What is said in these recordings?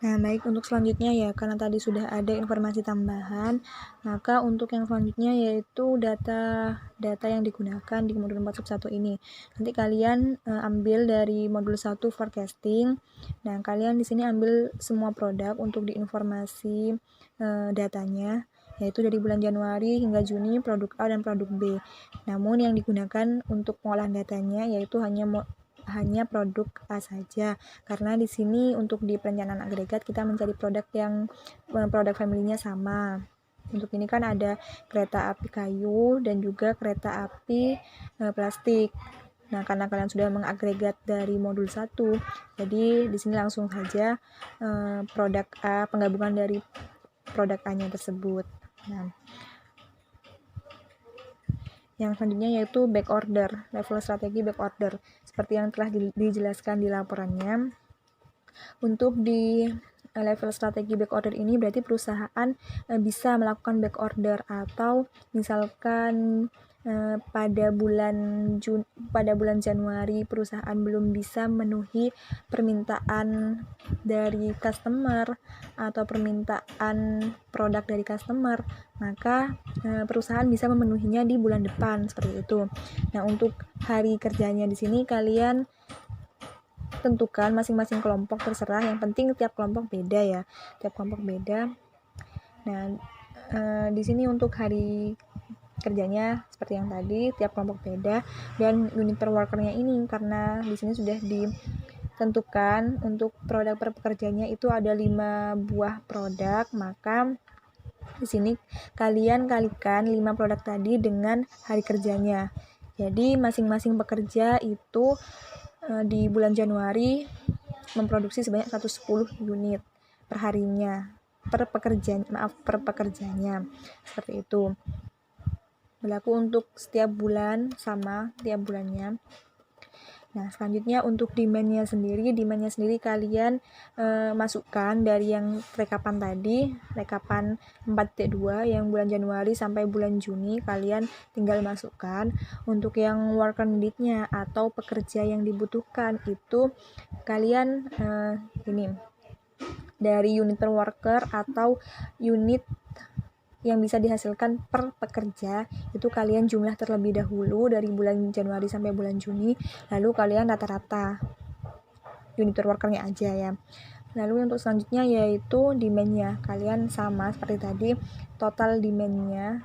Nah, baik, untuk selanjutnya ya, karena tadi sudah ada informasi tambahan, maka untuk yang selanjutnya yaitu data yang digunakan di modul 4 ini. Nanti kalian ambil dari modul 1 forecasting. Nah, kalian di sini ambil semua produk untuk diinformasi datanya, yaitu dari bulan Januari hingga Juni produk A dan produk B. Namun yang digunakan untuk pengolahan datanya yaitu hanya produk A saja, karena di sini untuk di perencanaan agregat kita mencari produk yang produk family-nya sama. Untuk ini kan ada kereta api kayu dan juga kereta api plastik. Nah, karena kalian sudah mengagregat dari modul 1, jadi di sini langsung saja produk A, penggabungan dari produk A-nya tersebut. Nah, yang selanjutnya yaitu back order, level strategi back order. Seperti yang telah dijelaskan di laporannya, untuk di level strategi back order ini berarti perusahaan bisa melakukan back order, atau misalkan pada bulan Januari perusahaan belum bisa memenuhi permintaan dari customer atau permintaan produk dari customer, maka perusahaan bisa memenuhinya di bulan depan, seperti itu. Nah, untuk hari kerjanya di sini kalian tentukan masing-masing kelompok, terserah, yang penting tiap kelompok beda ya, tiap kelompok beda. Nah, di sini untuk hari kerjanya seperti yang tadi, tiap kelompok beda, dan unit per workernya ini karena di sini sudah ditentukan untuk produk per pekerjanya itu ada 5 buah produk, maka di sini kalian kalikan 5 produk tadi dengan hari kerjanya. Jadi masing-masing pekerja itu di bulan Januari memproduksi sebanyak 110 unit per harinya, per pekerjanya, seperti itu. Berlaku untuk setiap bulan, sama tiap bulannya. Nah, selanjutnya untuk demand-nya sendiri kalian masukkan dari yang rekapan tadi, rekapan 4.2 yang bulan Januari sampai bulan Juni, kalian tinggal masukkan. Untuk yang worker need-nya atau pekerja yang dibutuhkan itu kalian ini dari unit per worker atau unit yang bisa dihasilkan per pekerja, itu kalian jumlah terlebih dahulu dari bulan Januari sampai bulan Juni, lalu kalian rata-rata unit per workernya aja ya. Lalu untuk selanjutnya yaitu demand-nya, kalian sama seperti tadi, total demand-nya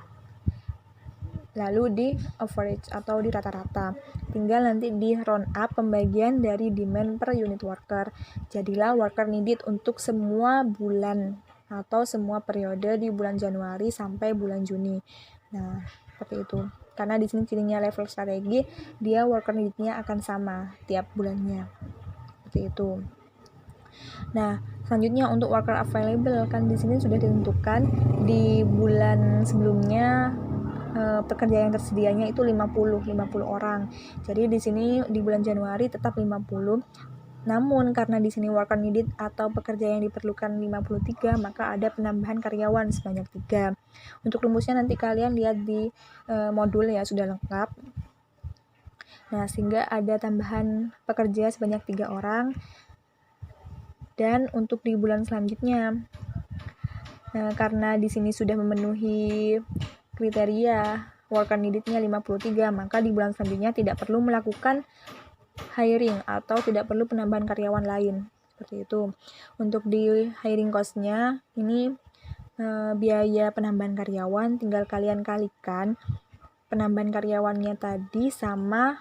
lalu di average atau di rata-rata, tinggal nanti di round up pembagian dari demand per unit worker, jadilah worker needed untuk semua bulan atau semua periode di bulan Januari sampai bulan Juni. Nah, seperti itu. Karena di sini cirinya level strategi, dia worker need-nya akan sama tiap bulannya. Seperti itu. Nah, selanjutnya untuk worker available, kan di sini sudah ditentukan di bulan sebelumnya pekerja yang tersedianya itu 50 orang. Jadi di sini di bulan Januari tetap 50. Namun karena di sini worker needed atau pekerja yang diperlukan 53, maka ada penambahan karyawan sebanyak 3. Untuk rumusnya nanti kalian lihat di modul ya, sudah lengkap. Nah, sehingga ada tambahan pekerja sebanyak 3 orang. Dan untuk di bulan selanjutnya, karena di sini sudah memenuhi kriteria worker needed-nya 53, maka di bulan selanjutnya tidak perlu melakukan hiring atau tidak perlu penambahan karyawan lain, seperti itu. Untuk di hiring cost-nya ini biaya penambahan karyawan tinggal kalian kalikan penambahan karyawannya tadi sama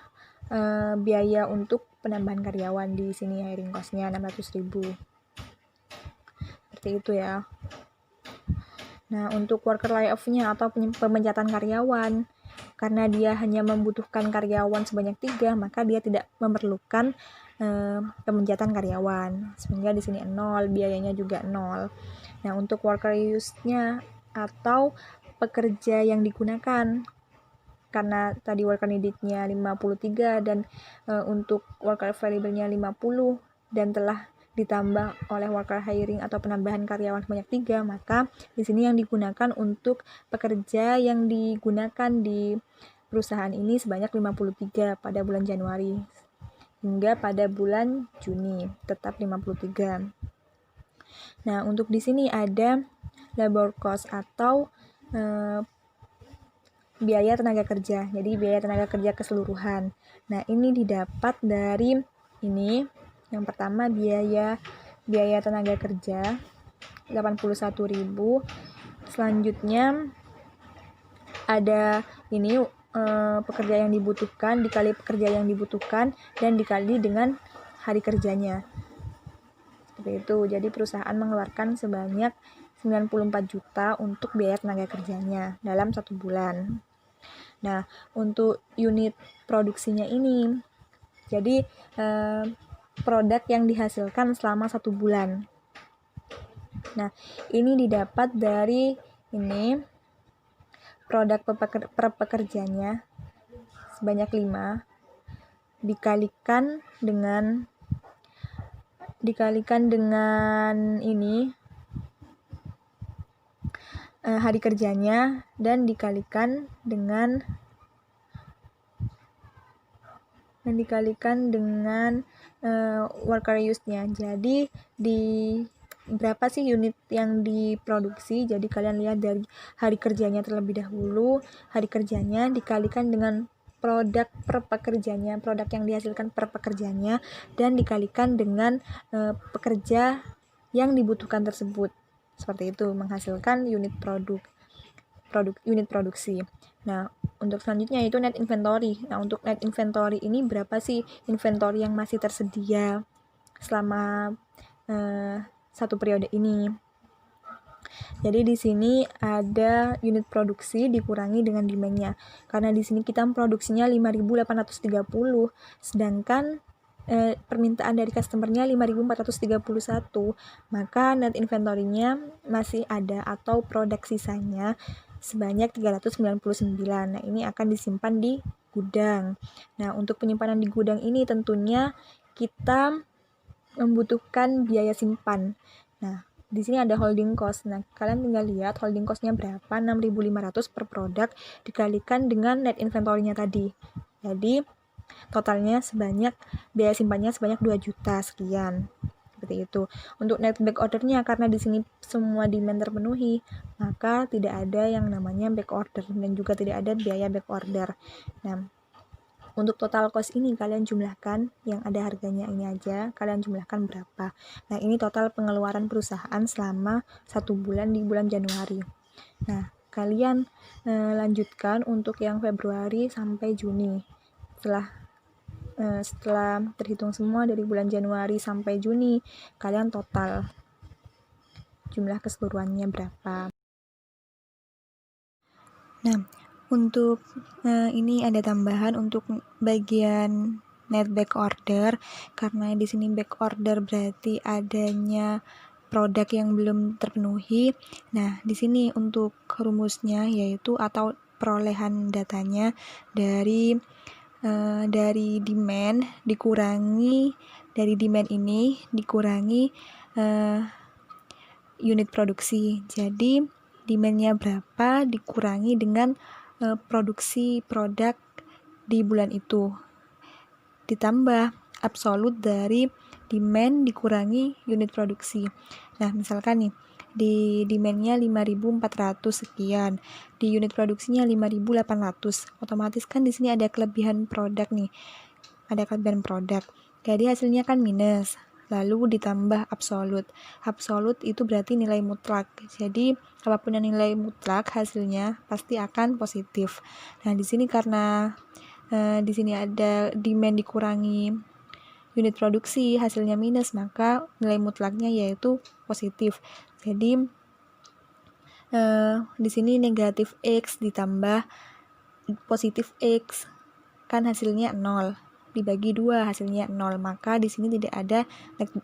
biaya untuk penambahan karyawan. Di sini hiring cost-nya 600.000, seperti itu ya. Nah, untuk worker layoff-nya atau pemecatan karyawan, karena dia hanya membutuhkan karyawan sebanyak 3, maka dia tidak memerlukan pemecatan karyawan, sehingga di sini 0, biayanya juga 0. Nah, untuk worker use-nya atau pekerja yang digunakan, karena tadi worker needed-nya 53 dan untuk worker available-nya 50 dan telah ditambah oleh worker hiring atau penambahan karyawan sebanyak 3, maka di sini yang digunakan untuk pekerja yang digunakan di perusahaan ini sebanyak 53 pada bulan Januari hingga pada bulan Juni tetap 53. Nah, untuk di sini ada labor cost atau biaya tenaga kerja. Jadi biaya tenaga kerja keseluruhan. Nah, ini didapat dari ini. Yang pertama biaya tenaga kerja 81.000. Selanjutnya ada ini pekerja yang dibutuhkan dikali pekerja yang dibutuhkan dan dikali dengan hari kerjanya. Seperti itu. Jadi perusahaan mengeluarkan sebanyak 94 juta untuk biaya tenaga kerjanya dalam 1 bulan. Nah, untuk unit produksinya ini, jadi produk yang dihasilkan selama 1 bulan. Nah, ini didapat dari ini produk per pekerjanya sebanyak 5 dikalikan dengan ini hari kerjanya dan dikalikan dengan worker use-nya. Jadi di berapa sih unit yang diproduksi? Jadi kalian lihat dari hari kerjanya terlebih dahulu. Hari kerjanya dikalikan dengan produk per pekerjanya, produk yang dihasilkan per pekerjanya, dan dikalikan dengan pekerja yang dibutuhkan tersebut. Seperti itu, menghasilkan unit produksi. Nah, untuk selanjutnya itu net inventory. Nah, untuk net inventory ini berapa sih inventory yang masih tersedia selama satu periode ini. Jadi di sini ada unit produksi dikurangi dengan demand-nya. Karena di sini kita produksinya 5.830, sedangkan permintaan dari customer-nya 5.431, maka net inventory-nya masih ada atau produk sisanya sebanyak 399. Nah, ini akan disimpan di gudang. Nah, untuk penyimpanan di gudang ini tentunya kita membutuhkan biaya simpan. Nah, di sini ada holding cost. Nah, kalian tinggal lihat holding cost-nya berapa, 6.500 per produk dikalikan dengan net inventory-nya tadi. Jadi, totalnya biaya simpannya sebanyak 2 juta sekian. Seperti itu. Untuk net back order-nya, karena di sini semua demand terpenuhi, maka tidak ada yang namanya back order dan juga tidak ada biaya back order. Nah, untuk total cost ini kalian jumlahkan, yang ada harganya ini aja, kalian jumlahkan berapa. Nah, ini total pengeluaran perusahaan selama 1 bulan di bulan Januari. Nah, kalian lanjutkan untuk yang Februari sampai Juni. Setelah terhitung semua dari bulan Januari sampai Juni, kalian total jumlah keseluruhannya berapa. Nah, untuk ini ada tambahan untuk bagian net back order, karena di sini back order berarti adanya produk yang belum terpenuhi. Nah, di sini untuk rumusnya yaitu atau perolehan datanya dari demand dikurangi unit produksi. Jadi demand-nya berapa dikurangi dengan produksi produk di bulan itu, ditambah absolut dari demand dikurangi unit produksi. Nah, misalkan nih di demand-nya 5.400 sekian, di unit produksinya 5.800, otomatis kan di sini ada kelebihan produk nih, jadi hasilnya kan minus. Lalu ditambah absolut itu berarti nilai mutlak. Jadi apapun yang nilai mutlak hasilnya pasti akan positif. Nah, di sini karena di sini ada demand dikurangi unit produksi, hasilnya minus, maka nilai mutlaknya yaitu positif. Jadi di sini negatif X ditambah positif X, kan hasilnya 0. Dibagi 2 hasilnya 0, maka di sini tidak ada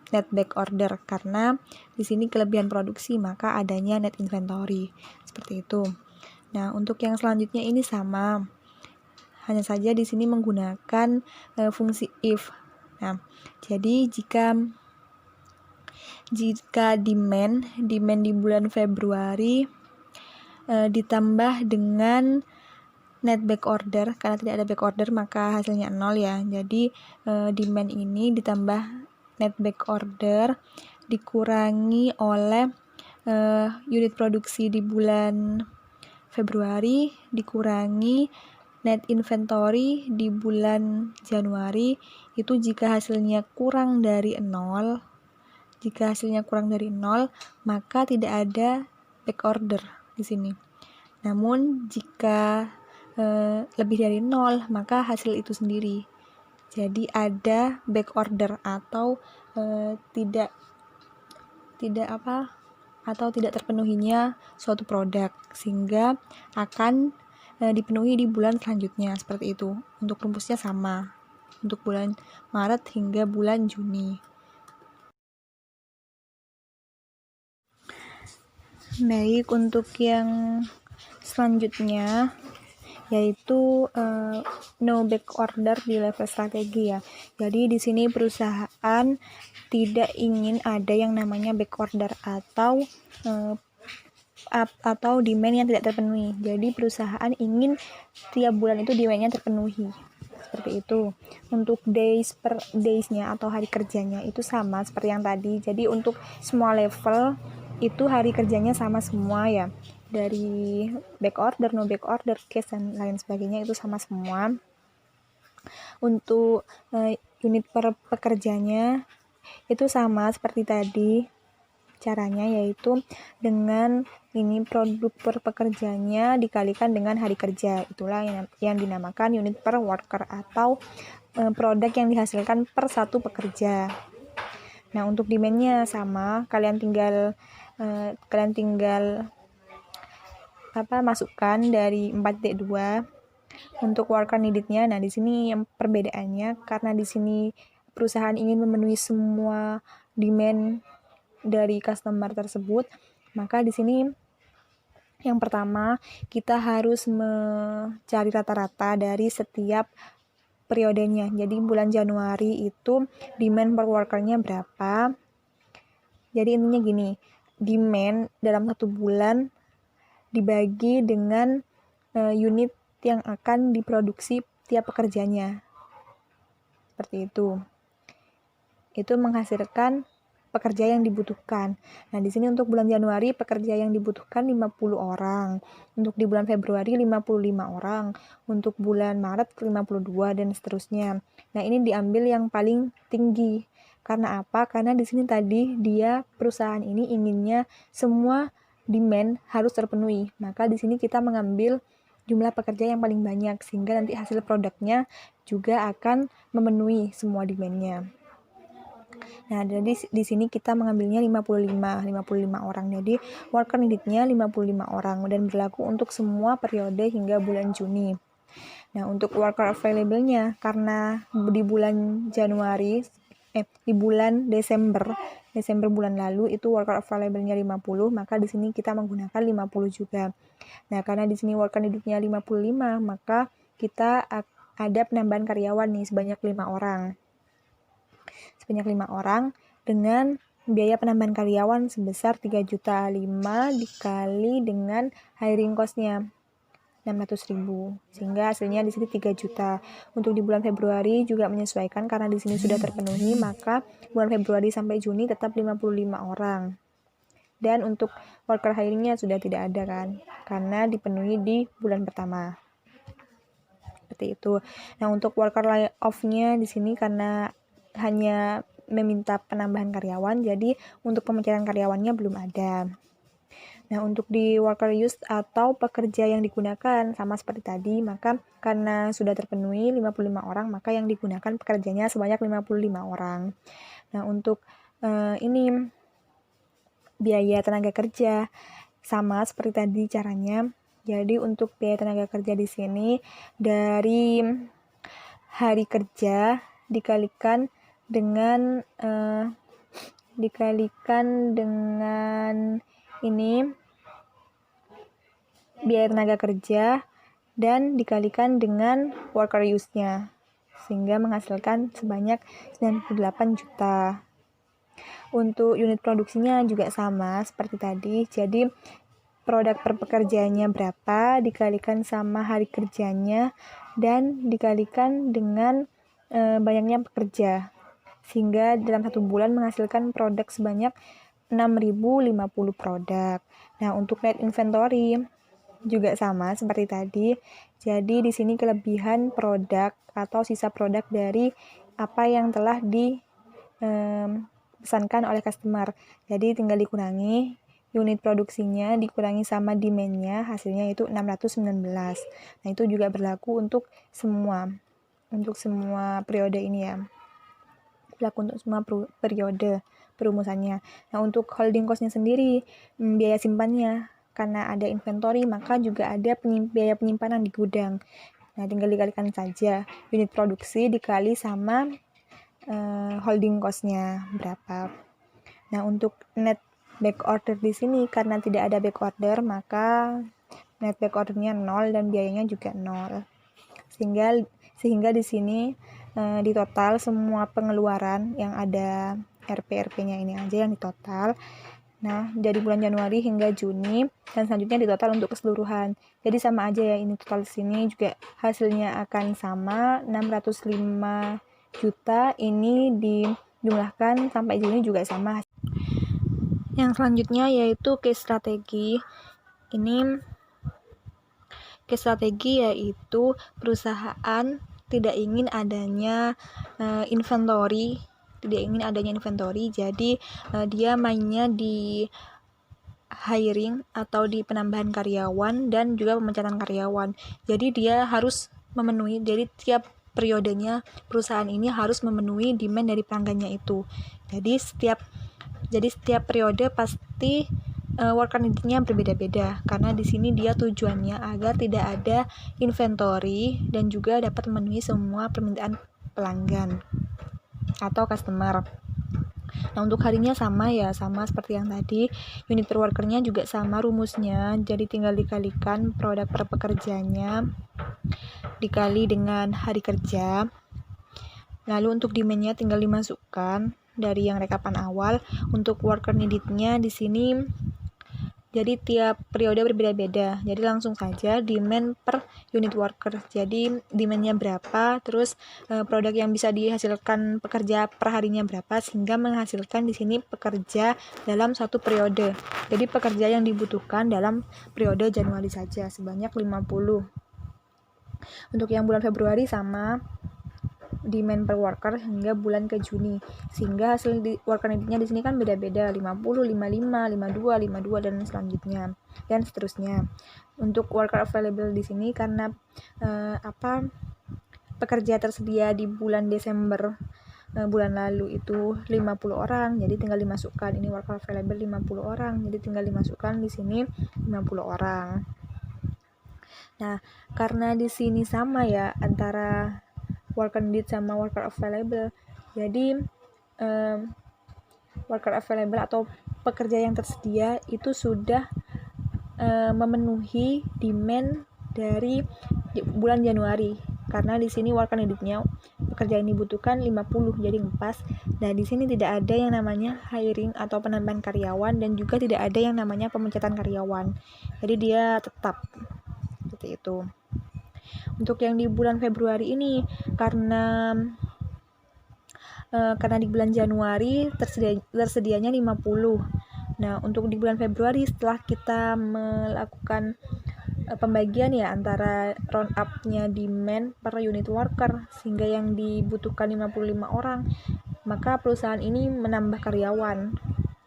net back order karena di sini kelebihan produksi, maka adanya net inventory. Seperti itu. Nah, untuk yang selanjutnya ini sama. Hanya saja di sini menggunakan fungsi if. Nah, jadi jika demand di bulan Februari ditambah dengan net back order, karena tidak ada back order maka hasilnya 0 ya. Jadi demand ini ditambah net back order dikurangi oleh unit produksi di bulan Februari, dikurangi net inventory di bulan Januari. Itu jika hasilnya kurang dari 0, maka tidak ada back order di sini. Namun jika lebih dari 0, maka hasil itu sendiri. Jadi ada back order atau tidak terpenuhinya suatu produk, sehingga akan dipenuhi di bulan selanjutnya, seperti itu. Untuk rumusnya sama untuk bulan Maret hingga bulan Juni. Baik, untuk yang selanjutnya yaitu no back order di level strategi ya. Jadi di sini perusahaan tidak ingin ada yang namanya back order atau demand yang tidak terpenuhi. Jadi perusahaan ingin tiap bulan itu demand-nya terpenuhi. Seperti itu. Untuk days-nya atau hari kerjanya itu sama seperti yang tadi. Jadi untuk semua level itu hari kerjanya sama semua ya. Dari back order, no back order, case dan lain sebagainya itu sama semua. Untuk unit per pekerjanya itu sama seperti tadi. Caranya yaitu dengan ini produk per pekerjanya dikalikan dengan hari kerja. Itulah yang dinamakan unit per worker atau produk yang dihasilkan per satu pekerja. Nah, untuk demand-nya sama, kalian tinggal masukkan dari 4.2 untuk worker needed-nya. Nah, di sini yang perbedaannya karena di sini perusahaan ingin memenuhi semua demand dari customer tersebut, maka di sini yang pertama kita harus mencari rata-rata dari setiap periodenya. Jadi bulan Januari itu demand per workernya berapa. Jadi intinya gini, demand dalam satu bulan dibagi dengan unit yang akan diproduksi tiap pekerjanya. Seperti itu. Itu menghasilkan pekerja yang dibutuhkan. Nah, di sini untuk bulan Januari pekerja yang dibutuhkan 50 orang. Untuk di bulan Februari 55 orang. Untuk bulan Maret 52 dan seterusnya. Nah, ini diambil yang paling tinggi. Karena apa? Karena di sini tadi perusahaan ini inginnya semua demand harus terpenuhi. Maka di sini kita mengambil jumlah pekerja yang paling banyak sehingga nanti hasil produknya juga akan memenuhi semua demand-nya. Nah, jadi di sini kita mengambilnya 55 orang. Jadi worker needed-nya 55 orang dan berlaku untuk semua periode hingga bulan Juni. Nah, untuk worker available-nya karena di bulan di bulan Desember bulan lalu itu worker available-nya 50, maka di sini kita menggunakan 50 juga. Nah, karena di sini worker needed-nya 55, maka kita ada penambahan karyawan nih sebanyak 5 orang. Dengan biaya penambahan karyawan sebesar 3.500.000 dikali dengan hiring cost-nya 600.000, sehingga hasilnya di sini 3 juta. Untuk di bulan Februari juga menyesuaikan karena di sini sudah terpenuhi, maka bulan Februari sampai Juni tetap 55 orang. Dan untuk worker hiring-nya sudah tidak ada kan, karena dipenuhi di bulan pertama. Seperti itu. Nah, untuk worker layoff-nya di sini karena hanya meminta penambahan karyawan, jadi untuk pemecahan karyawannya belum ada. Nah, untuk di worker use atau pekerja yang digunakan sama seperti tadi, maka karena sudah terpenuhi 55 orang, maka yang digunakan pekerjanya sebanyak 55 orang. Nah, untuk ini biaya tenaga kerja sama seperti tadi caranya. Jadi untuk biaya tenaga kerja di sini dari hari kerja dikalikan dengan ini biaya tenaga kerja dan dikalikan dengan worker use-nya sehingga menghasilkan sebanyak 98 juta. Untuk unit produksinya juga sama seperti tadi. Jadi produk per pekerjaannya berapa dikalikan sama hari kerjanya dan dikalikan dengan banyaknya pekerja. sehingga dalam 1 bulan menghasilkan produk sebanyak 6.050 produk. Nah, untuk net inventory juga sama seperti tadi. Jadi di sini kelebihan produk atau sisa produk dari apa yang telah dipesankan oleh customer. Jadi tinggal dikurangi unit produksinya dikurangi sama demand-nya, hasilnya itu 619. Nah, itu juga berlaku untuk semua periode ini ya. Berlaku untuk semua periode perumusannya. Nah, untuk holding cost-nya sendiri, biaya simpannya, karena ada inventory, maka juga ada biaya penyimpanan di gudang. Nah, tinggal dikalikan saja unit produksi dikali sama holding cost-nya berapa. Nah, untuk net back order di sini karena tidak ada back order, maka net back ordernya 0 dan biayanya juga 0. Sehingga di sini di total semua pengeluaran yang ada RP-nya ini aja yang ditotal. Nah, dari bulan Januari hingga Juni dan selanjutnya ditotal untuk keseluruhan. Jadi sama aja ya, ini total sini juga hasilnya akan sama 605 juta, ini dijumlahkan sampai Juni juga sama. Yang selanjutnya yaitu case strategi. Ini case strategi yaitu perusahaan tidak ingin adanya inventory, jadi dia mainnya di hiring atau di penambahan karyawan dan juga pemecatan karyawan. Jadi dia harus memenuhi, jadi tiap periodenya perusahaan ini harus memenuhi demand dari pelanggannya itu. Jadi setiap periode pasti worker need-nya berbeda-beda, karena di sini dia tujuannya agar tidak ada inventory dan juga dapat memenuhi semua permintaan pelanggan atau customer. Nah, untuk harinya sama seperti yang tadi, unit per workernya juga sama rumusnya, jadi tinggal dikalikan produk per pekerjanya dikali dengan hari kerja. Lalu untuk demand-nya tinggal dimasukkan dari yang rekapan awal. Untuk worker needed-nya di sini jadi tiap periode berbeda-beda. Jadi langsung saja demand per unit worker. Jadi demand-nya berapa, terus produk yang bisa dihasilkan pekerja per harinya berapa, sehingga menghasilkan di sini pekerja dalam satu periode. Jadi pekerja yang dibutuhkan dalam periode Januari saja sebanyak 50. Untuk yang bulan Februari sama demand per worker hingga bulan ke Juni, sehingga hasil worker need-nya di sini kan beda-beda, 50, 55, 52, 52 dan selanjutnya dan seterusnya. Untuk worker available di sini karena pekerja tersedia di bulan Desember bulan lalu itu 50 orang, jadi tinggal dimasukkan, ini worker available 50 orang, jadi tinggal dimasukkan di sini 50 orang. Nah, karena di sini sama ya antara worker need sama worker available, jadi worker available atau pekerja yang tersedia itu sudah memenuhi demand dari bulan Januari, karena di sini worker need-nya pekerja yang dibutuhkan 50, jadi ngepas. Nah, di sini tidak ada yang namanya hiring atau penambahan karyawan dan juga tidak ada yang namanya pemecatan karyawan, jadi dia tetap seperti itu. Untuk yang di bulan Februari ini karena di bulan Januari tersedianya 50. Nah, untuk di bulan Februari setelah kita melakukan pembagian ya antara round up-nya demand per unit worker sehingga yang dibutuhkan 55 orang, maka perusahaan ini menambah karyawan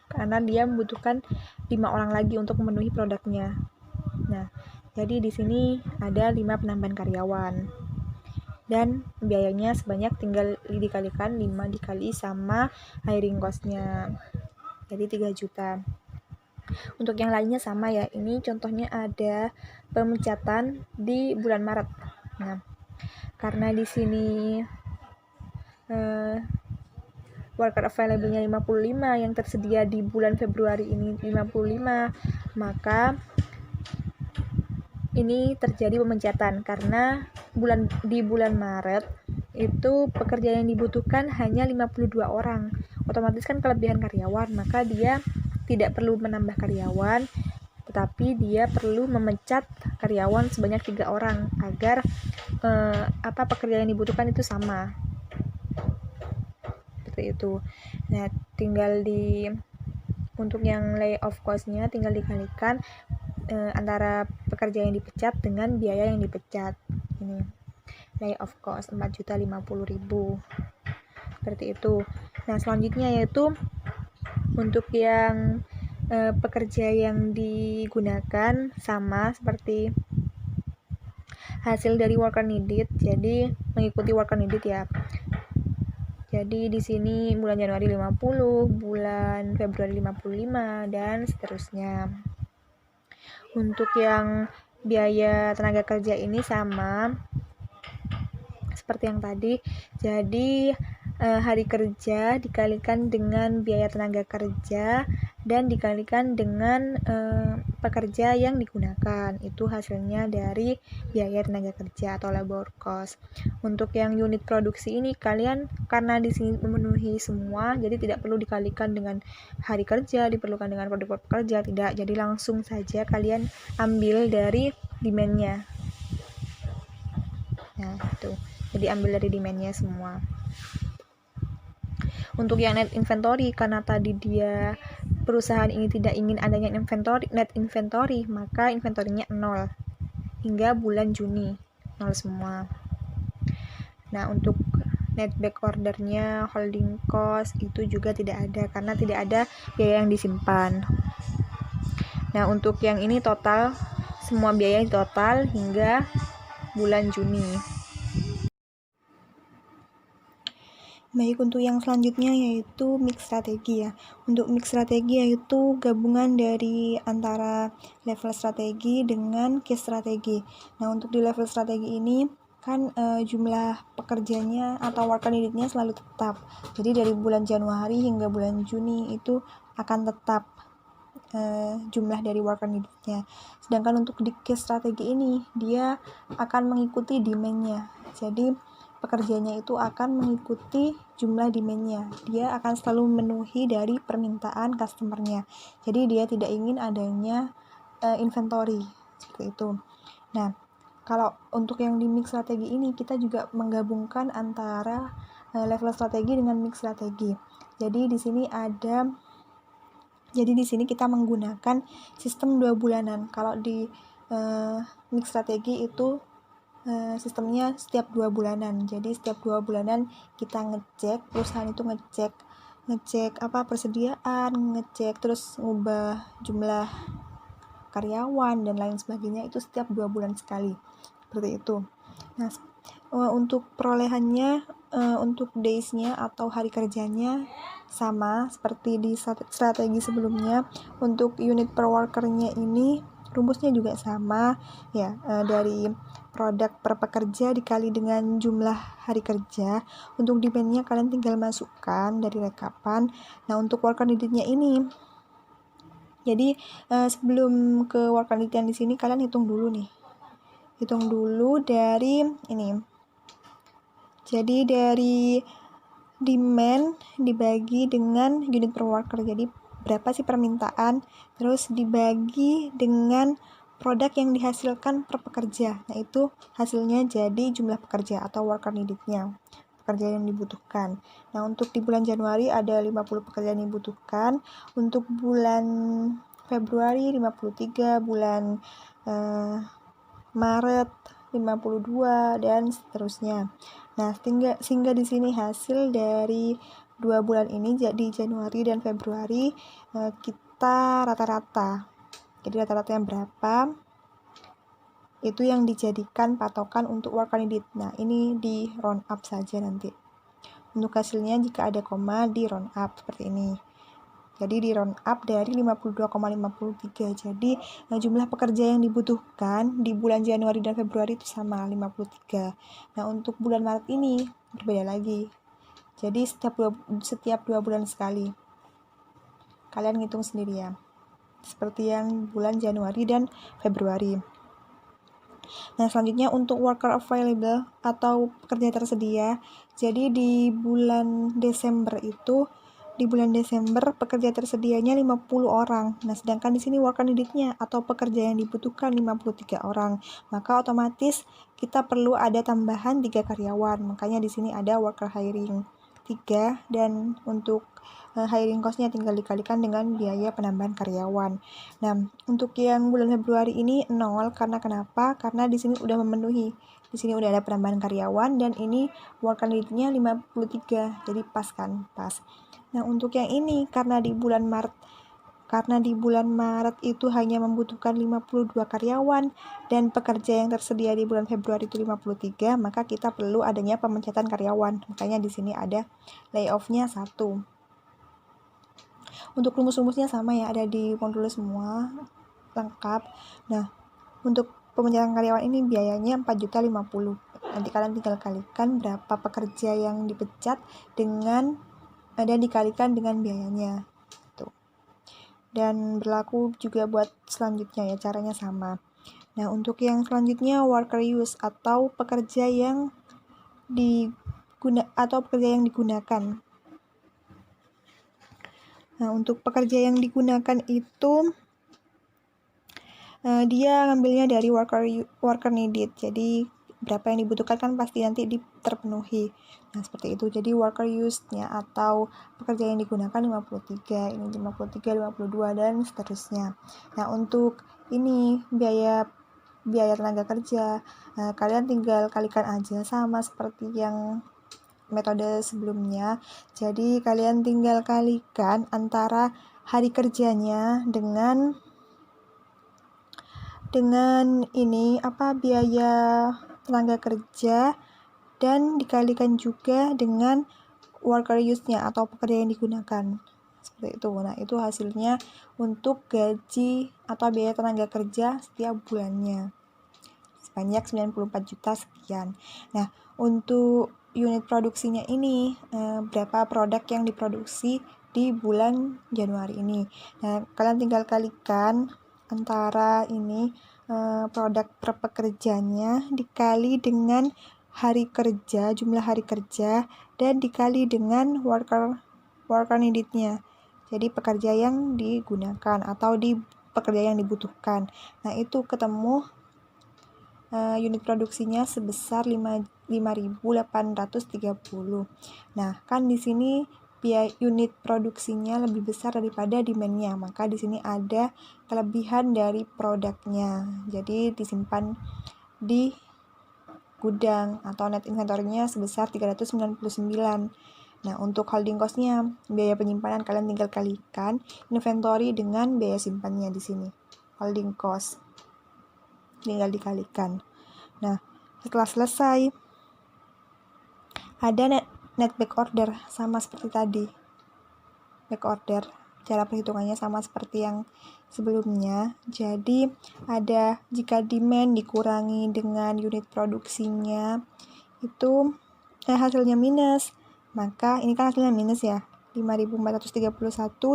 karena dia membutuhkan 5 orang lagi untuk memenuhi produknya. Nah, jadi di sini ada 5 penambahan karyawan. Dan biayanya sebanyak tinggal dikalikan 5 dikali sama hiring cost-nya. Jadi 3 juta. Untuk yang lainnya sama ya. Ini contohnya ada pemecatan di bulan Maret. Nah, karena di sini worker available-nya 55, yang tersedia di bulan Februari ini 55, maka ini terjadi pemecatan karena di bulan Maret itu pekerja yang dibutuhkan hanya 52 orang. Otomatis kan kelebihan karyawan, maka dia tidak perlu menambah karyawan, tetapi dia perlu memecat karyawan sebanyak 3 orang agar pekerja yang dibutuhkan itu sama. seperti itu. Nah, untuk yang layoff cost-nya tinggal dikalikan antara pekerja yang dipecat dengan biaya yang dipecat. Ini layoff cost 4.050.000 seperti itu. Nah, selanjutnya yaitu untuk yang pekerja yang digunakan sama seperti hasil dari worker needed, jadi mengikuti worker needed ya. Jadi di sini bulan Januari 50, bulan Februari 55, dan seterusnya. Untuk yang biaya tenaga kerja ini sama seperti yang tadi. Jadi hari kerja dikalikan dengan biaya tenaga kerja dan dikalikan dengan pekerja yang digunakan. Itu hasilnya dari biaya tenaga kerja atau labor cost. Untuk yang unit produksi ini kalian karena di sini memenuhi semua, jadi tidak perlu dikalikan dengan hari kerja, diperlukan dengan produk pekerja, tidak. Jadi langsung saja kalian ambil dari demand-nya. Nah, itu. Jadi ambil dari demand-nya semua. Untuk yang net inventory, karena tadi dia perusahaan ini tidak ingin adanya net inventory, maka inventory-nya 0 hingga bulan Juni, 0 semua. Nah, untuk net back order-nya, holding cost itu juga tidak ada karena tidak ada biaya yang disimpan. Nah, untuk yang ini total, semua biaya total hingga bulan Juni. Baik, untuk yang selanjutnya yaitu mix strategi ya. Untuk mix strategi yaitu gabungan dari antara level strategi dengan case strategi. Nah, untuk di level strategi ini kan jumlah pekerjanya atau worker needed-nya selalu tetap. Jadi dari bulan Januari hingga bulan Juni itu akan tetap jumlah dari worker needed-nya. Sedangkan untuk di case strategi ini dia akan mengikuti demand-nya. Jadi pekerjanya itu akan mengikuti jumlah demand-nya. Dia akan selalu memenuhi dari permintaan customer-nya. Jadi dia tidak ingin adanya inventory seperti itu. Nah, kalau untuk yang di mix strategi ini kita juga menggabungkan antara level strategi dengan mix strategi. Jadi di sini kita menggunakan sistem 2 bulanan. Kalau di mix strategi itu sistemnya setiap 2 bulanan. Jadi setiap 2 bulanan kita ngecek, perusahaan itu ngecek persediaan, ngecek terus ngubah jumlah karyawan dan lain sebagainya, itu setiap 2 bulan sekali. Seperti itu. Nah, untuk perolehannya untuk days-nya atau hari kerjanya sama seperti di strategi sebelumnya. Untuk unit per worker-nya ini rumusnya juga sama ya, dari produk per pekerja dikali dengan jumlah hari kerja. Untuk demand-nya kalian tinggal masukkan dari rekapan. Nah, untuk worker needed-nya ini, jadi sebelum ke worker needed yang di sini kalian hitung dulu nih. Hitung dulu dari ini. Jadi dari demand dibagi dengan unit per worker. Jadi berapa sih permintaan, terus dibagi dengan produk yang dihasilkan per pekerja. Nah, itu hasilnya jadi jumlah pekerja atau worker needed-nya, pekerja yang dibutuhkan. Nah, untuk di bulan Januari ada 50 pekerja yang dibutuhkan. Untuk bulan Februari 53, bulan Maret 52, dan seterusnya. Nah, sehingga di sini hasil dari 2 bulan ini, jadi Januari dan Februari, kita rata-rata. Jadi rata-ratanya berapa, itu yang dijadikan patokan untuk worker needed. Nah, ini di round up saja nanti. Untuk hasilnya jika ada koma di round up seperti ini. Jadi di round up dari 52,53. Jadi jumlah pekerja yang dibutuhkan di bulan Januari dan Februari itu sama 53. Nah, untuk bulan Maret ini berbeda lagi. Jadi setiap 2 bulan sekali. Kalian ngitung sendiri ya. Seperti yang bulan Januari dan Februari. Nah, selanjutnya untuk worker available atau pekerja tersedia. Jadi di bulan Desember pekerja tersedianya 50 orang. Nah, sedangkan di sini worker needed-nya atau pekerja yang dibutuhkan 53 orang. Maka otomatis kita perlu ada tambahan 3 karyawan. Makanya di sini ada worker hiring. 3 dan untuk hiring cost-nya tinggal dikalikan dengan biaya penambahan karyawan. Nah, untuk yang bulan Februari ini 0 karena kenapa? Karena di sini udah memenuhi. Di sini udah ada penambahan karyawan dan ini worker need-nya 53. Jadi pas kan? Pas. Nah, untuk yang ini karena di bulan Maret itu hanya membutuhkan 52 karyawan dan pekerja yang tersedia di bulan Februari itu 53, maka kita perlu adanya pemecatan karyawan. Makanya di sini ada layoff-nya 1. Untuk rumus-rumusnya sama ya, ada di modul semua lengkap. Nah, untuk pemecatan karyawan ini biayanya 4.050.000. Nanti kalian tinggal kalikan berapa pekerja yang dipecat dan dikalikan dengan biayanya. Dan berlaku juga buat selanjutnya ya, caranya sama. Nah, untuk yang selanjutnya worker use atau pekerja yang digunakan. Nah, untuk pekerja yang digunakan itu dia ngambilnya dari worker needed. Jadi berapa yang dibutuhkan kan pasti nanti terpenuhi. Nah, seperti itu. Jadi worker use-nya atau pekerja yang digunakan 53, ini 53, 52 dan seterusnya. Nah, untuk ini biaya tenaga kerja, kalian tinggal kalikan aja sama seperti yang metode sebelumnya. Jadi kalian tinggal kalikan antara hari kerjanya dengan ini biaya tenaga kerja dan dikalikan juga dengan worker use-nya atau pekerja yang digunakan. Seperti itu. Nah, itu hasilnya untuk gaji atau biaya tenaga kerja setiap bulannya. Sebanyak 94 juta sekian. Nah, untuk unit produksinya ini berapa produk yang diproduksi di bulan Januari ini. Nah, kalian tinggal kalikan antara ini produk per pekerjanya dikali dengan hari kerja, jumlah hari kerja, dan dikali dengan worker needed-nya. Jadi pekerja yang digunakan atau pekerja yang dibutuhkan. Nah, itu ketemu unit produksinya sebesar 5.830. Nah, kan di sini biaya unit produksinya lebih besar daripada demand-nya, maka di sini ada kelebihan dari produknya. Jadi disimpan di gudang atau net inventory-nya sebesar 399. Nah, untuk holding cost-nya, biaya penyimpanan kalian tinggal kalikan inventory dengan biaya simpannya di sini. Holding cost tinggal dikalikan. Nah, setelah selesai ada net back order sama seperti tadi. Back order, cara perhitungannya sama seperti yang sebelumnya. Jadi ada jika demand dikurangi dengan unit produksinya itu hasilnya minus. Maka ini kan hasilnya minus ya. 5.431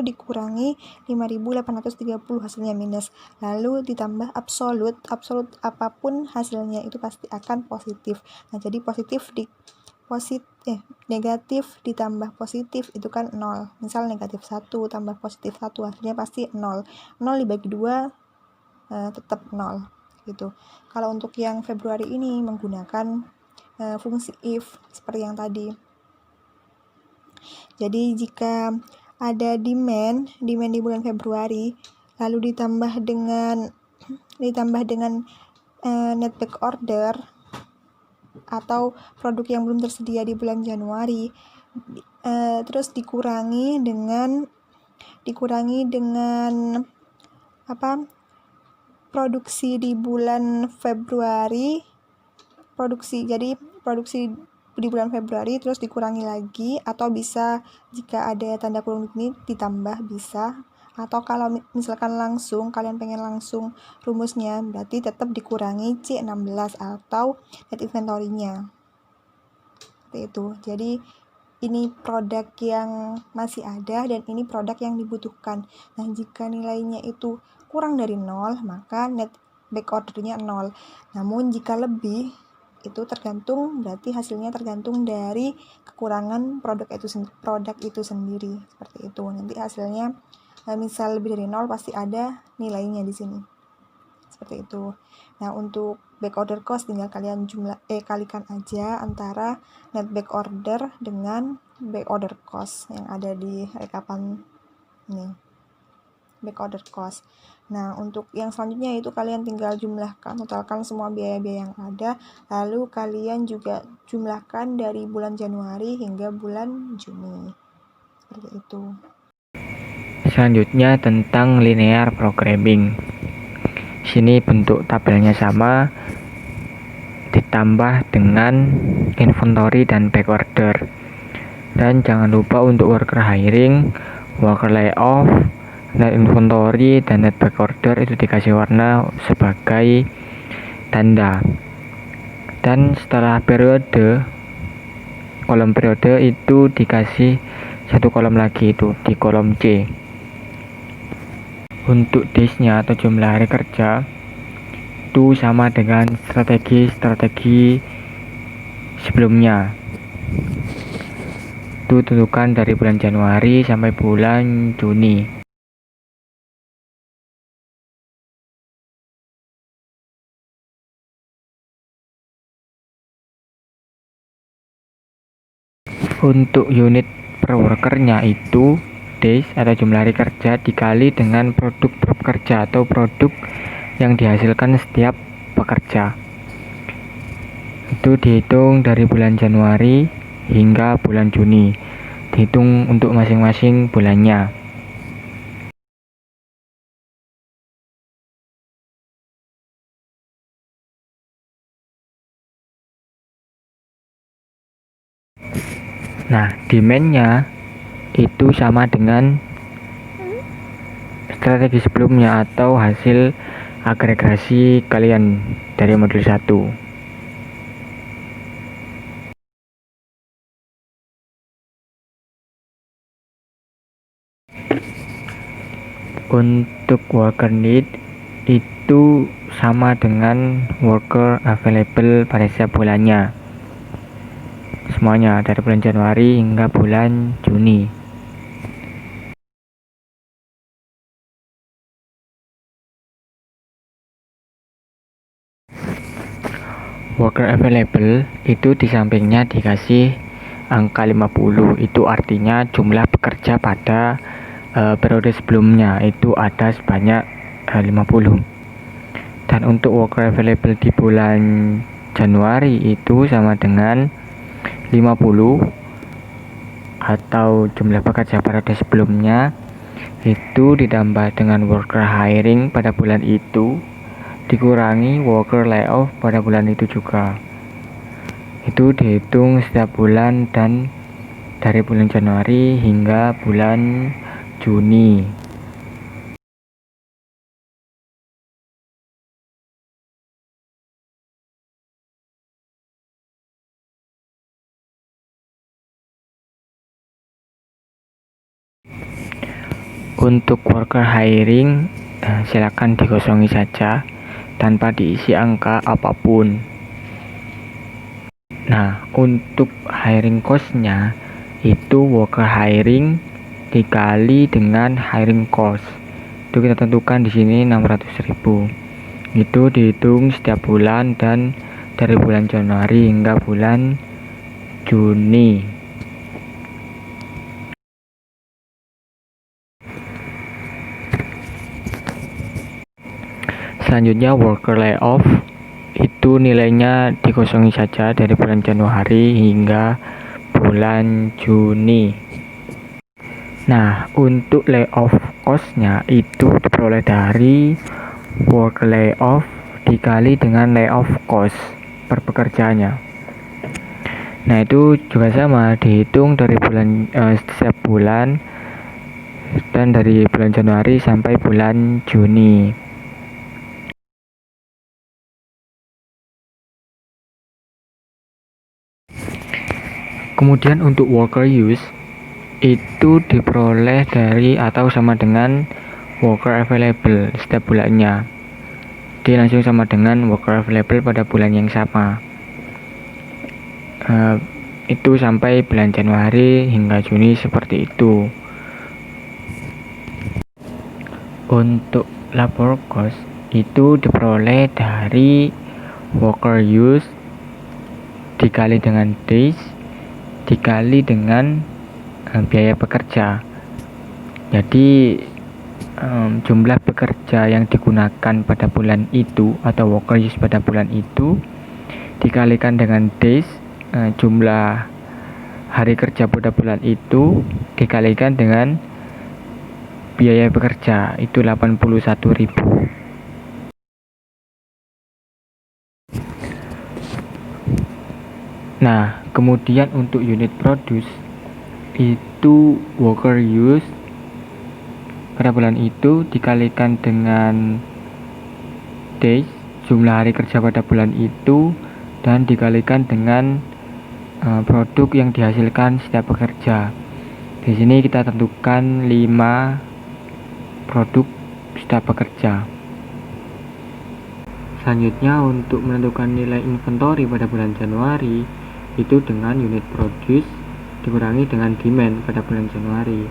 dikurangi 5.830 hasilnya minus. Lalu ditambah absolut apapun hasilnya itu pasti akan positif. Nah, jadi negatif ditambah positif itu kan 0. Misal negatif 1 tambah positif 1 hasilnya pasti 0. 0 dibagi 2 tetap 0 gitu. Kalau untuk yang Februari ini menggunakan fungsi if seperti yang tadi. Jadi jika ada demand di bulan Februari lalu ditambah dengan net back order atau produk yang belum tersedia di bulan Januari, terus dikurangi dengan produksi di bulan Februari, produksi di bulan Februari terus dikurangi lagi, atau bisa jika ada tanda kurung ini ditambah bisa, atau kalau misalkan kalian pengen langsung rumusnya berarti tetap dikurangi C16 atau net inventory-nya seperti itu. Jadi ini produk yang masih ada dan ini produk yang dibutuhkan. Nah, jika nilainya itu kurang dari 0 maka net back order-nya 0. Namun jika lebih itu berarti hasilnya tergantung dari kekurangan produk itu sendiri seperti itu. Nanti hasilnya misal lebih dari 0 pasti ada nilainya di sini seperti itu. Nah, untuk back order cost tinggal kalian kalikan aja antara net back order dengan back order cost yang ada di rekapan ini, back order cost. Nah, untuk yang selanjutnya itu kalian tinggal jumlahkan, totalkan semua biaya-biaya yang ada, lalu kalian juga jumlahkan dari bulan Januari hingga bulan Juni. Seperti itu. Selanjutnya tentang linear programming. Sini bentuk tabelnya sama, ditambah dengan inventory dan back order. Dan jangan lupa untuk worker hiring, worker layoff, net inventory, dan net back order itu dikasih warna sebagai tanda. Dan setelah periode, kolom periode itu dikasih satu kolom lagi, itu di kolom C. Untuk days-nya atau jumlah hari kerja itu sama dengan strategi sebelumnya. Itu tentukan dari bulan Januari sampai bulan Juni. Untuk unit per workernya itu days atau jumlah hari kerja dikali dengan produk per pekerja atau produk yang dihasilkan setiap pekerja. Itu dihitung dari bulan Januari hingga bulan Juni. Dihitung untuk masing-masing bulannya. Nah, demand-nya itu sama dengan strategi sebelumnya atau hasil agregasi kalian dari modul 1. Untuk worker need itu sama dengan worker available pada setiap bulannya. Semuanya dari bulan Januari hingga bulan Juni. Worker available itu di sampingnya dikasih angka 50, itu artinya jumlah pekerja pada periode sebelumnya itu ada sebanyak 50. Dan untuk worker available di bulan Januari itu sama dengan 50 atau jumlah pekerja periode sebelumnya itu ditambah dengan worker hiring pada bulan itu dikurangi worker layoff pada bulan itu juga. Itu dihitung setiap bulan dan dari bulan Januari hingga bulan Juni. Untuk worker hiring silakan dikosongi saja tanpa diisi angka apapun. Nah, untuk hiring cost-nya itu worker hiring dikali dengan hiring cost. Itu kita tentukan di sini 600.000. Itu dihitung setiap bulan dan dari bulan Januari hingga bulan Juni. Selanjutnya worker layoff itu nilainya dikosongi saja dari bulan Januari hingga bulan Juni. Nah, untuk layoff cost-nya itu diperoleh dari worker layoff dikali dengan layoff cost per pekerjaannya. Nah, itu juga sama dihitung dari setiap bulan dan dari bulan Januari sampai bulan Juni. Kemudian untuk worker use itu diperoleh dari atau sama dengan worker available setiap bulannya. Dia langsung sama dengan worker available pada bulan yang sama. Itu sampai bulan Januari hingga Juni seperti itu. Untuk labor cost itu diperoleh dari worker use dikali dengan days dikali dengan biaya pekerja. Jadi jumlah pekerja yang digunakan pada bulan itu atau worker use pada bulan itu dikalikan dengan days, jumlah hari kerja pada bulan itu dikalikan dengan biaya pekerja, itu 81.000. Nah, kemudian untuk unit produce itu worker use pada bulan itu dikalikan dengan days, jumlah hari kerja pada bulan itu, dan dikalikan dengan produk yang dihasilkan setiap pekerja. Di sini kita tentukan 5 produk setiap pekerja. Selanjutnya untuk menentukan nilai inventory pada bulan Januari itu dengan unit produce dikurangi dengan demand pada bulan Januari.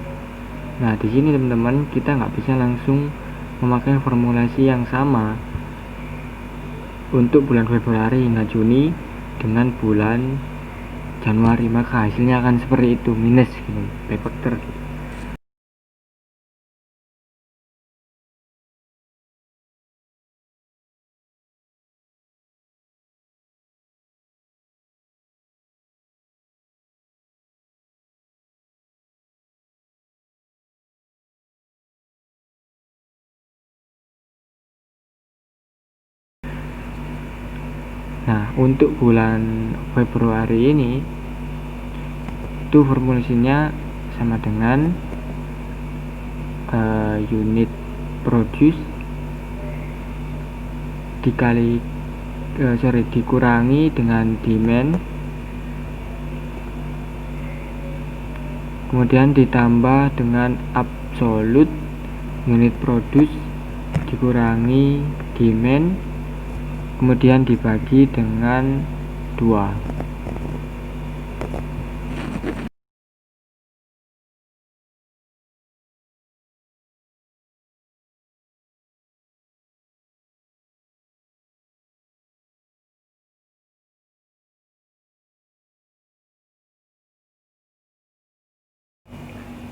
Nah, di sini teman-teman kita nggak bisa langsung memakai formulasi yang sama untuk bulan Februari hingga Juni dengan bulan Januari, maka hasilnya akan seperti itu, minus gitu, backorder gitu. Nah, untuk bulan Februari ini itu formulasinya sama dengan unit produce dikurangi dengan demand, kemudian ditambah dengan absolute unit produce dikurangi demand, kemudian dibagi dengan 2.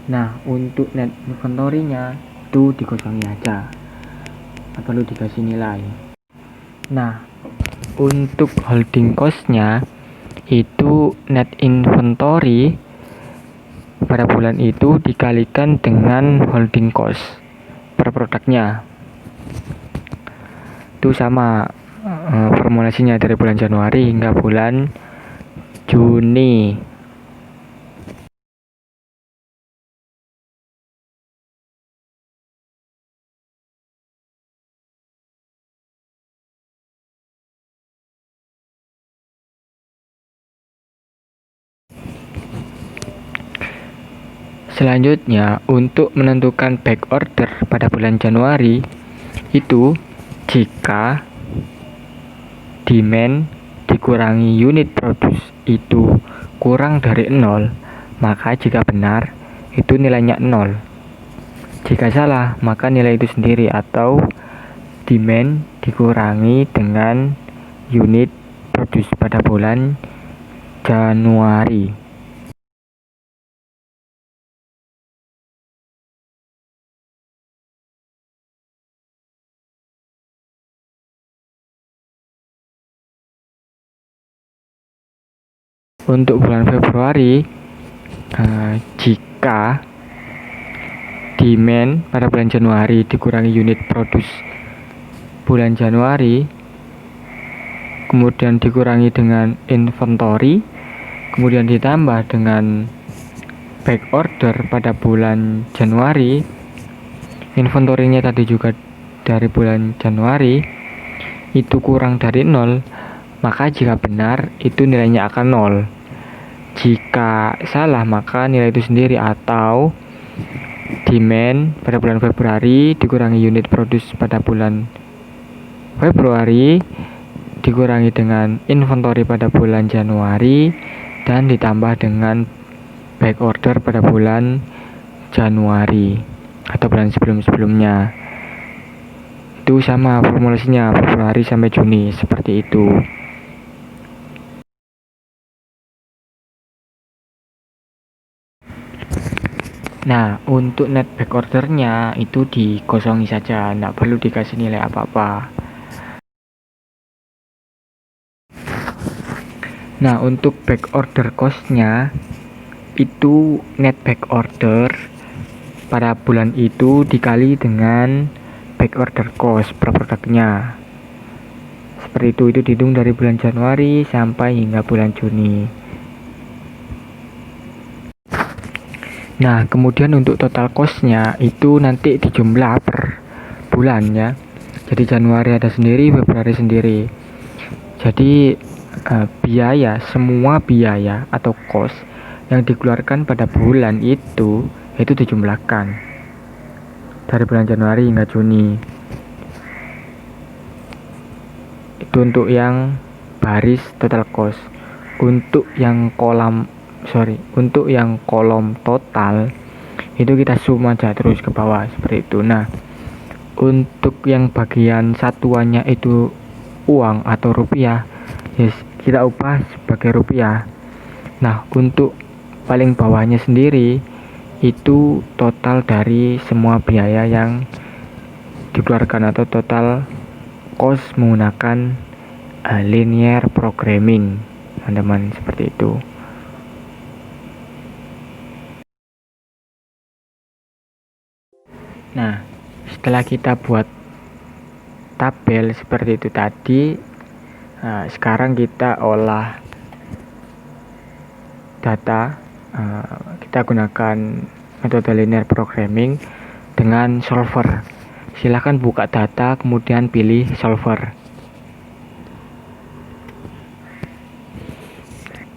Nah, untuk net inventory-nya itu dikosongi aja, nggak perlu dikasih nilai. Nah, untuk holding cost-nya itu net inventory pada bulan itu dikalikan dengan holding cost per produknya. Itu sama formulasinya dari bulan Januari hingga bulan Juni. Selanjutnya, untuk menentukan back order pada bulan Januari itu jika demand dikurangi unit produce itu kurang dari 0, maka jika benar itu nilainya 0. Jika salah, maka nilai itu sendiri atau demand dikurangi dengan unit produce pada bulan Januari. Untuk bulan Februari, jika demand pada bulan Januari dikurangi unit produce bulan Januari, kemudian dikurangi dengan inventory, kemudian ditambah dengan back order pada bulan Januari, inventory-nya tadi juga dari bulan Januari itu kurang dari 0, maka jika benar itu nilainya akan 0. Jika salah, maka nilai itu sendiri atau demand pada bulan Februari dikurangi unit produce pada bulan Februari dikurangi dengan inventory pada bulan Januari dan ditambah dengan back order pada bulan Januari atau bulan sebelum-sebelumnya. itu sama formulasinya Februari sampai Juni seperti itu. Nah, untuk net back ordernya itu dikosongi saja, tidak perlu dikasih nilai apa-apa. Nah, untuk back order costnya itu net back order pada bulan itu dikali dengan back order cost per produknya. Seperti itu dihitung dari bulan Januari sampai hingga bulan Juni. Nah, kemudian untuk total costnya itu nanti dijumlah per bulannya. Jadi Januari ada sendiri, Februari sendiri. Jadi biaya, semua biaya atau cost yang dikeluarkan pada bulan itu dijumlahkan dari bulan Januari hingga Juni. Itu untuk yang baris total cost. Untuk yang kolom total itu kita sum aja terus ke bawah seperti itu. Nah, untuk yang bagian satuannya itu uang atau rupiah, yes, kita ubah sebagai rupiah. Nah, untuk paling bawahnya sendiri itu total dari semua biaya yang dikeluarkan atau total cost menggunakan linear programming, teman-teman, seperti itu. Nah, setelah kita buat tabel seperti itu tadi, sekarang kita olah data. Kita gunakan metode linear programming dengan solver. Silahkan buka data, kemudian pilih solver.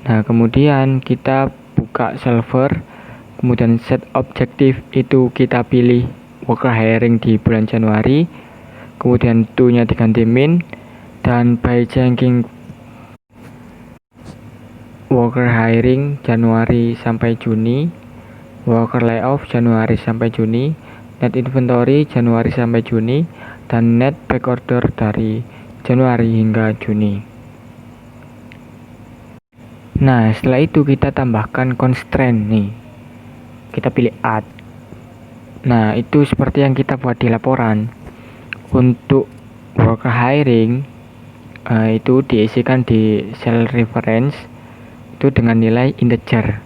Nah, kemudian kita buka solver, kemudian set objektif itu kita pilih worker hiring di bulan Januari, kemudian to-nya diganti min, dan by checking worker hiring Januari sampai Juni, worker layoff Januari sampai Juni, net inventory Januari sampai Juni, dan net back order dari Januari hingga Juni. Nah, setelah itu kita tambahkan constraint nih. Kita pilih add. Nah, itu seperti yang kita buat di laporan. Untuk worker hiring itu diisikan di cell reference itu dengan nilai integer.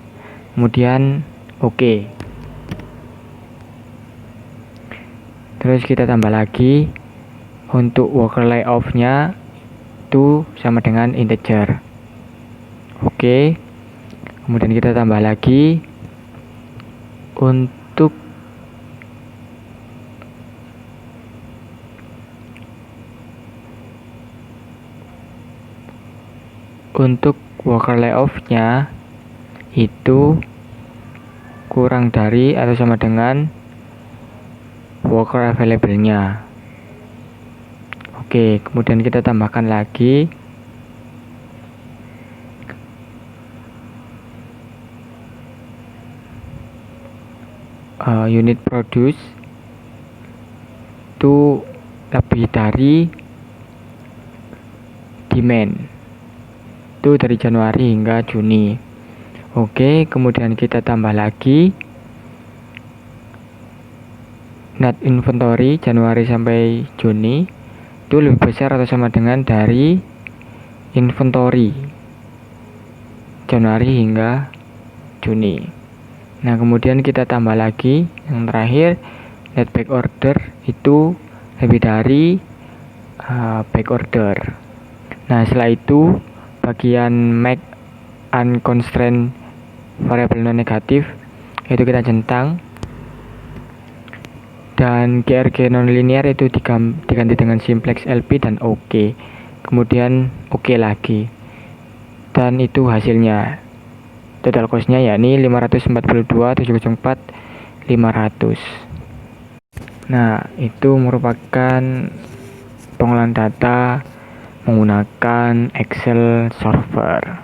Kemudian oke. Terus kita tambah lagi untuk worker layoff-nya itu sama dengan integer. Oke. Kemudian kita tambah lagi untuk worker layoff-nya itu kurang dari atau sama dengan worker available-nya. Oke, kemudian kita tambahkan lagi unit produce itu lebih dari demand itu dari Januari hingga Juni. Oke, kemudian kita tambah lagi net inventory Januari sampai Juni itu lebih besar atau sama dengan dari inventory Januari hingga Juni. Nah, kemudian kita tambah lagi yang terakhir net back order itu lebih dari back order. Nah, setelah itu bagian make unconstrained variable non negatif itu kita centang, dan GRG non linear itu diganti dengan simplex LP dan OK. Kemudian OK lagi, dan itu hasilnya total costnya yakni 542.704.500. Nah, itu merupakan pengolahan data menggunakan Excel server.